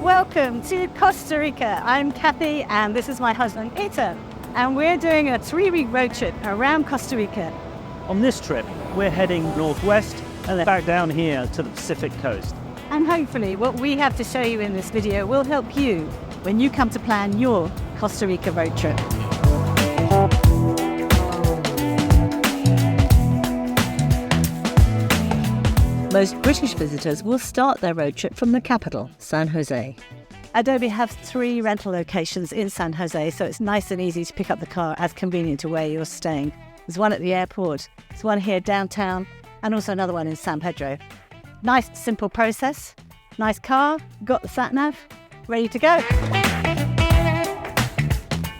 Welcome to Costa Rica. I'm Cathy and this is my husband Peter. And we're doing a 3-week road trip around Costa Rica. On this trip, we're heading northwest and then back down here to the Pacific coast. And hopefully what we have to show you in this video will help you when you come to plan your Costa Rica road trip. Most British visitors will start their road trip from the capital, San Jose. Adobe have 3 rental locations in San Jose, so it's nice and easy to pick up the car as convenient to where you're staying. There's one at the airport, there's one here downtown, and also another one in San Pedro. Nice, simple process. Nice car, got the sat-nav, ready to go.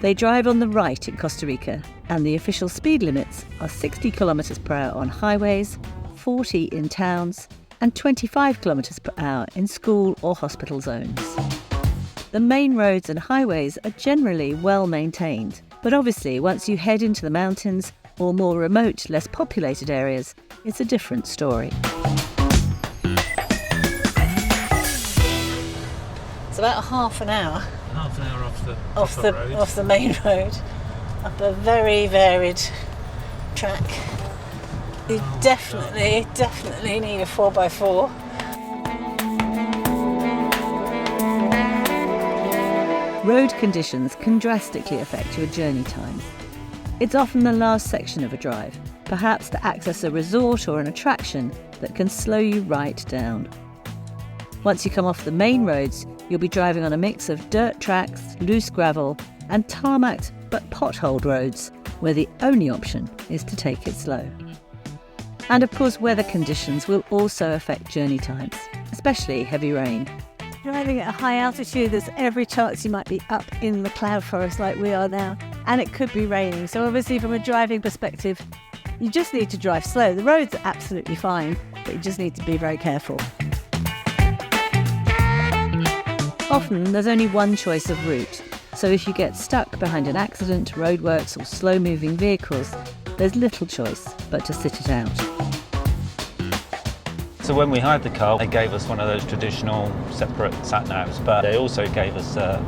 They drive on the right in Costa Rica, and the official speed limits are 60 kilometers per hour on highways, 40 in towns, and 25 kilometers per hour in school or hospital zones. The main roads and highways are generally well maintained, but obviously once you head into the mountains or more remote, less populated areas, it's a different story. It's about half an hour. Half an hour off the main road, up a very varied track. You definitely need a 4x4. Road conditions can drastically affect your journey times. It's often the last section of a drive, perhaps to access a resort or an attraction that can slow you right down. Once you come off the main roads, you'll be driving on a mix of dirt tracks, loose gravel, and tarmacked but potholed roads, where the only option is to take it slow. And of course, weather conditions will also affect journey times, especially heavy rain. Driving at a high altitude, there's every chance you might be up in the cloud forest like we are now, and it could be raining. So obviously from a driving perspective, you just need to drive slow. The roads are absolutely fine, but you just need to be very careful. Often there's only one choice of route, so if you get stuck behind an accident, roadworks or slow-moving vehicles, there's little choice but to sit it out. So when we hired the car, they gave us one of those traditional separate sat-navs, but they also gave us a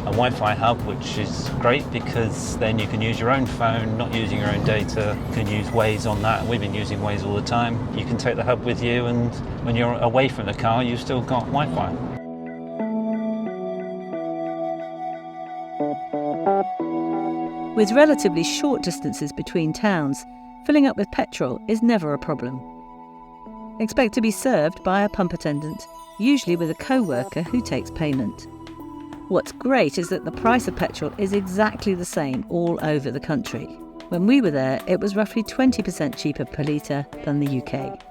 Wi-Fi hub, which is great because then you can use your own phone, not using your own data. You can use Waze on that. We've been using Waze all the time. You can take the hub with you, and when you're away from the car, you've still got Wi-Fi. With relatively short distances between towns, filling up with petrol is never a problem. Expect to be served by a pump attendant, usually with a co-worker who takes payment. What's great is that the price of petrol is exactly the same all over the country. When we were there, it was roughly 20% cheaper per litre than the UK.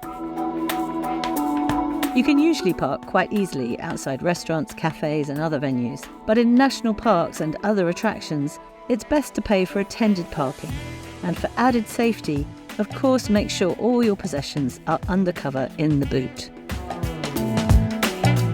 You can usually park quite easily outside restaurants, cafes and other venues, but in national parks and other attractions, it's best to pay for attended parking. And for added safety, of course, make sure all your possessions are undercover in the boot.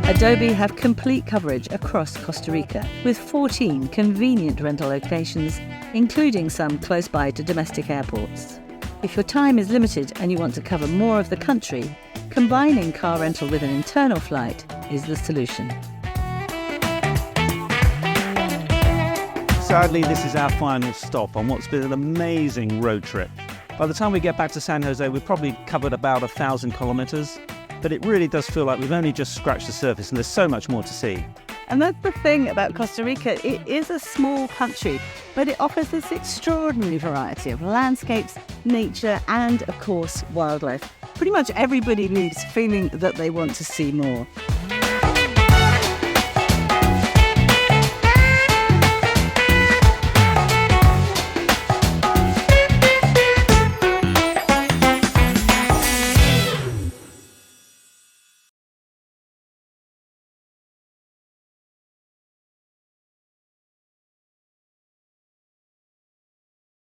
Adobe have complete coverage across Costa Rica, with 14 convenient rental locations, including some close by to domestic airports. If your time is limited and you want to cover more of the country, combining car rental with an internal flight is the solution. Sadly, this is our final stop on what's been an amazing road trip. By the time we get back to San Jose, we've probably covered about 1,000 kilometers, but it really does feel like we've only just scratched the surface and there's so much more to see. And that's the thing about Costa Rica. It is a small country, but it offers this extraordinary variety of landscapes, nature, and of course, wildlife. Pretty much everybody leaves feeling that they want to see more.